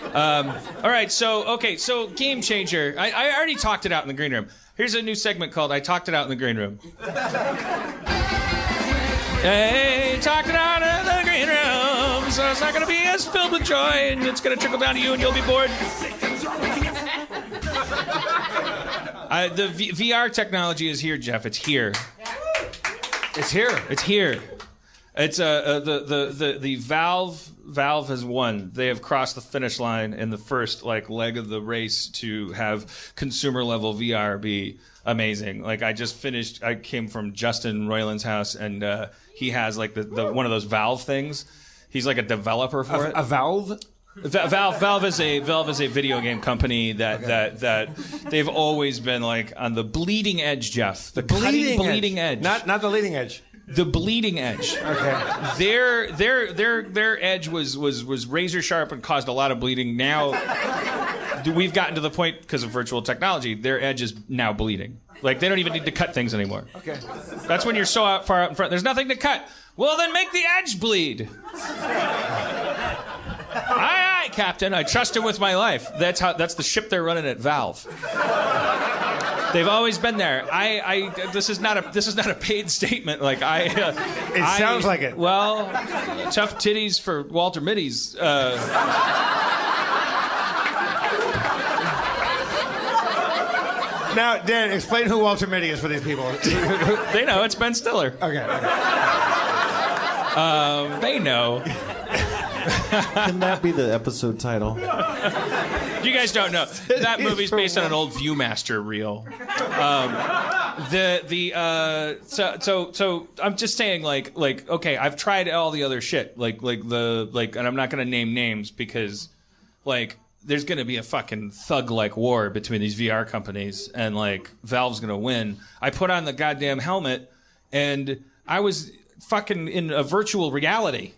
All right, so Game Changer. I already talked it out in the green room. Here's a new segment called I Talked It Out in the Green Room. Hey, talked it out in the green room, so it's not going to be as filled with joy, and it's going to trickle down to you, and you'll be bored. The VR technology is here, Jeff. It's here. It's here. It's here. It's the Valve has won. They have crossed the finish line in the first leg of the race to have consumer level VR be amazing. Like I came from Justin Roiland's house, and he has the one of those Valve things. He's like a developer for it. A Valve? Valve is a video game company that they've always been on the bleeding edge, Jeff. The bleeding edge. Not the leading edge. The bleeding edge. Okay. Their edge was razor sharp and caused a lot of bleeding. Now we've gotten to the point because of virtual technology. Their edge is now bleeding. They don't even need to cut things anymore. Okay. That's when you're so far out in front. There's nothing to cut. Well, then make the edge bleed. Aye, Captain. I trust him with my life. That's the ship they're running at Valve. They've always been there. This is not a paid statement. It sounds like it. Well, tough titties for Walter Mitty's. Now, Dan, explain who Walter Mitty is for these people. They know. It's Ben Stiller. Okay. They know. Can that be the episode title? You guys don't know. That movie's based on an old Viewmaster reel. So I'm just saying, okay, I've tried all the other shit, and I'm not gonna name names because, there's gonna be a fucking thug-like war between these VR companies, and Valve's gonna win. I put on the goddamn helmet, and I was fucking in a virtual reality.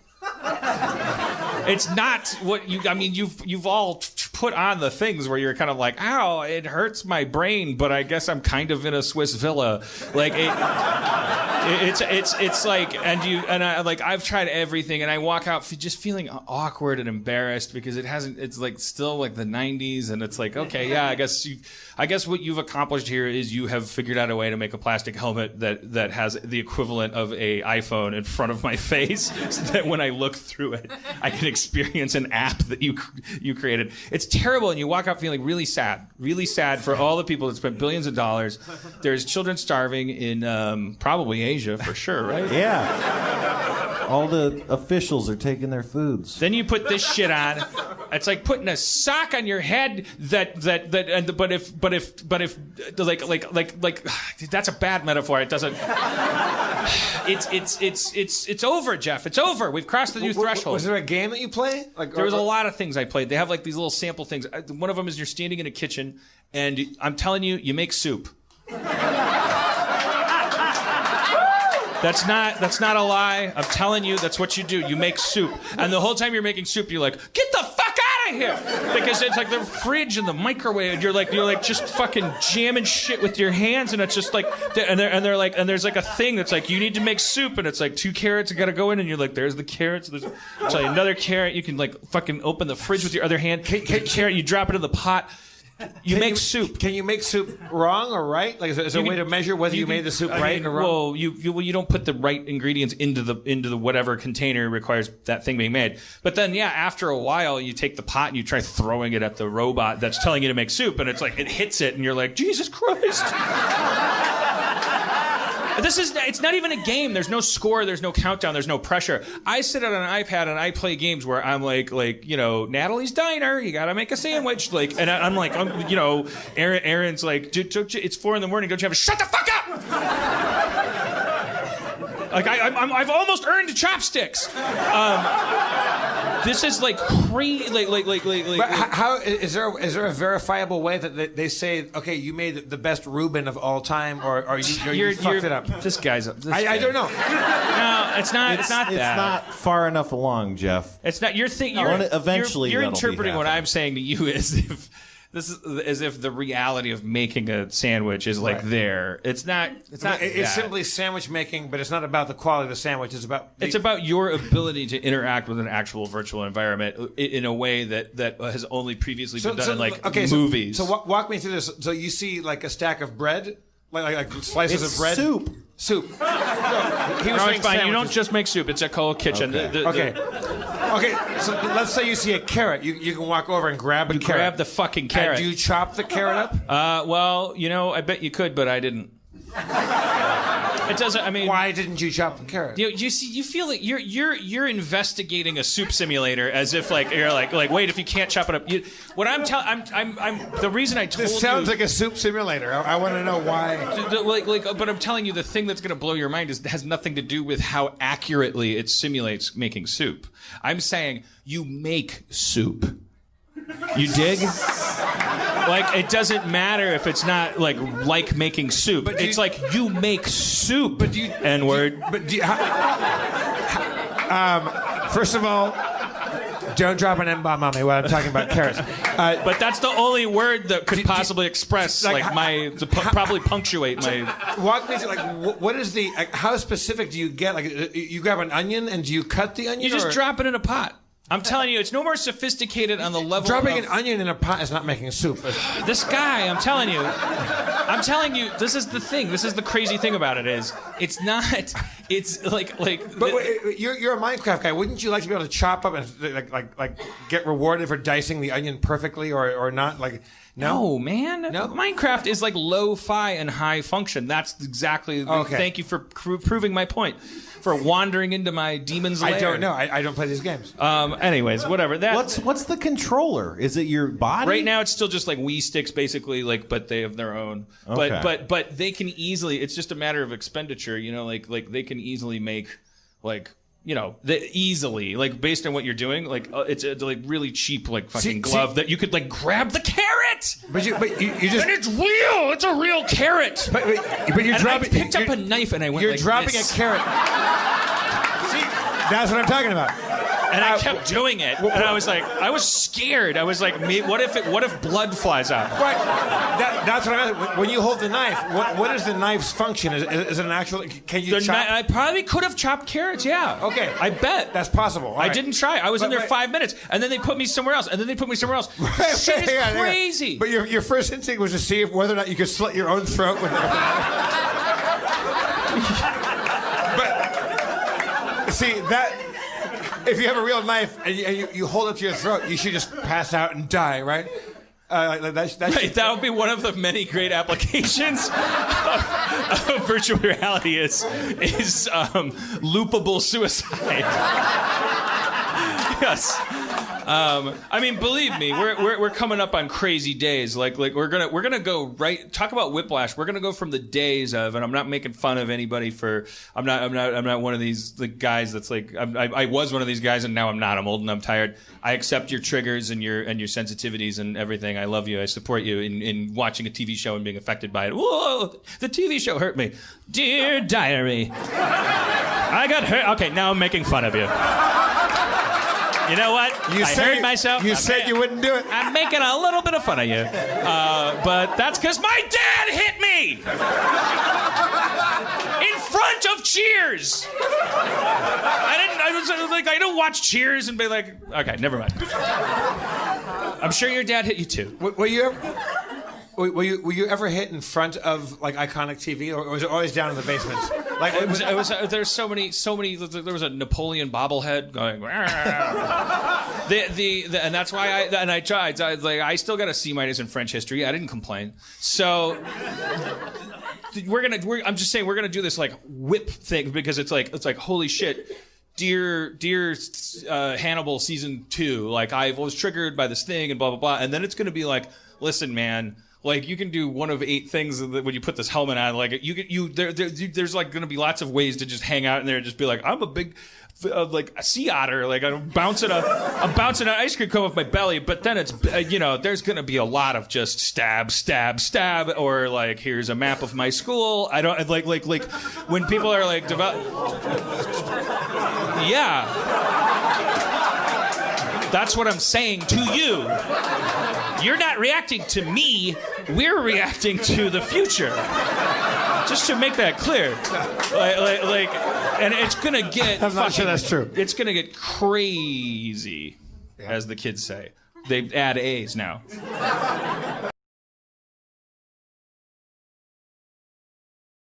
It's not what you've all put on the things where you're kind of ow, it hurts my brain, but I guess I'm kind of in a Swiss villa. I've tried everything, and I walk out just feeling awkward and embarrassed because it's still the 90s, and it's okay, yeah, I guess what you've accomplished here is you have figured out a way to make a plastic helmet that has the equivalent of a iPhone in front of my face, so that when I look through it, I can experience an app that you created. It's terrible, and you walk out feeling really sad for all the people that spent billions of dollars. There's children starving in probably Asia for sure, right? Yeah. All the officials are taking their foods. Then you put this shit on. It's like putting a sock on your head but if that's a bad metaphor. It doesn't. It's over, Jeff. It's over. We've crossed the new threshold. Was there a game that you play? There was a lot of things I played. They have these little sample things. One of them is you're standing in a kitchen, and I'm telling you, you make soup. That's not a lie. I'm telling you, that's what you do. You make soup. And the whole time you're making soup, you're like, get the fuck out of here! Because it's the fridge and the microwave, and you're just fucking jamming shit with your hands, and it's just and there's a thing that's you need to make soup, and it's 2 carrots that gotta go in, and you're there's the carrots, there's another carrot, you can fucking open the fridge with your other hand, carrot, you drop it in the pot. You make soup. Can you make soup wrong or right? Is there a way to measure whether you made the soup right or wrong? Well, you don't put the right ingredients into the whatever container requires that thing being made. But then, yeah, after a while, you take the pot and you try throwing it at the robot that's telling you to make soup, and it's it hits it, and you're Jesus Christ. It's not even a game. There's no score. There's no countdown. There's no pressure. I sit on an iPad and I play games where I'm Natalie's Diner. You gotta make a sandwich. And I'm Aaron's it's 4 a.m. Don't you have shut the fuck up? I've almost earned chopsticks. This is crazy. But how is there a verifiable way that they say, okay, you made the best Reuben of all time, or you fucked it up? This guy's. I don't know. No, it's not. It's not that. It's not far enough along, Jeff. It's not. Eventually, you're interpreting what I'm saying to you is this is as if the reality of making a sandwich is like there. It's not. It's not. It's simply sandwich making, but it's not about the quality of the sandwich. It's about your ability to interact with an actual virtual environment in a way that has only previously been done in like movies. So walk me through this. So you see like a stack of bread, like slices of bread. Soup. He was saying fine. You don't just make soup. It's a cold kitchen. Okay. So let's say you see a carrot. You can walk over and grab a carrot. Grab the fucking carrot. Do you chop the carrot up? Well, I bet you could, but I didn't. It doesn't. I mean, why didn't you chop the carrot? You see, you feel like you're investigating a soup simulator as if like you're like wait, if you can't chop it up. I'm the reason I told you. This sounds like a soup simulator. I want to know why. But I'm telling you, the thing that's going to blow your mind has nothing to do with how accurately it simulates making soup. I'm saying you make soup. You dig? Like, it doesn't matter if it's not like making soup. But it's like you make soup. But do you, N-word. First of all, don't drop an N-bomb on me while I'm talking about carrots. But that's the only word that could possibly express probably punctuate my. Walk me through what is the how specific do you get? Like you grab an onion and do you cut the onion? You just drop it in a pot. I'm telling you, it's no more sophisticated on the level Dropping an onion in a pot is not making a soup. This guy, I'm telling you, this is the thing. This is the crazy thing about it is, it's not, it's like. But wait, you're a Minecraft guy. Wouldn't you like to be able to chop up and like get rewarded for dicing the onion perfectly or not? Like, no, man. No? Minecraft is like low-fi and high function. That's exactly. Okay. Thank you for proving my point. For wandering into my demon's lair. I don't know. I don't play these games. Anyways, whatever. What's the controller? Is it your body? Right now, it's still just like Wii sticks, basically. But they have their own. Okay. But they can easily. It's just a matter of expenditure. Like they can easily make easily based on what you're doing. It's a really cheap fucking glove that you could grab the carrot. But you just. And it's real. It's a real carrot. But you're dropping. I picked up a knife and I went. You're dropping a carrot. See, that's what I'm talking about. And I kept doing it, and I was scared. I was like, what if blood flies out? Right. That's what I meant. When you hold the knife, what is the knife's function? Is it an actual? Can you chop? I probably could have chopped carrots. Yeah. Okay. I bet that's possible. I didn't try. I was in there 5 minutes, and then they put me somewhere else, and then they put me somewhere else. Shit is crazy. But your first instinct was to see whether or not you could slit your own throat with it. But see that. If you have a real knife and you hold it to your throat, you should just pass out and die, right? Right, that would be one of the many great applications of virtual reality is loopable suicide. Yes. I mean, believe me, we're coming up on crazy days. Like we're gonna go right. Talk about whiplash. We're gonna go from the days of, and I'm not making fun of anybody for. I'm not one of these guys that's like. I was one of these guys, and now I'm not. I'm old and I'm tired. I accept your triggers and your sensitivities and everything. I love you. I support you in watching a TV show and being affected by it. Whoa, the TV show hurt me. Dear diary, I got hurt. Okay, now I'm making fun of you. You know what? I heard myself. You said you wouldn't do it. I'm making a little bit of fun of you. But that's because my dad hit me! In front of Cheers! I don't watch Cheers and be like, okay, never mind. I'm sure your dad hit you too. Were you ever hit in front of iconic TV, or was it always down in the basement? There's so many. There was a Napoleon bobblehead going. And that's why I tried. I still got a C- in French history. I didn't complain. So I'm just saying we're gonna do this whip thing because it's like holy shit. Dear Hannibal season 2. I was triggered by this thing and blah blah blah. And then it's gonna be listen, man. You can do one of 8 things when you put this helmet on. There's going to be lots of ways to just hang out in there and just be like, I'm a big, a sea otter. I'm bouncing an ice cream cone with my belly. But then it's, there's going to be a lot of just stab, stab, stab, or here's a map of my school. I don't like when people are yeah. That's what I'm saying to you. You're not reacting to me. We're reacting to the future. Just to make that clear. Like, and it's gonna get. I'm not sure that's true. It's gonna get crazy, as the kids say. They add A's now.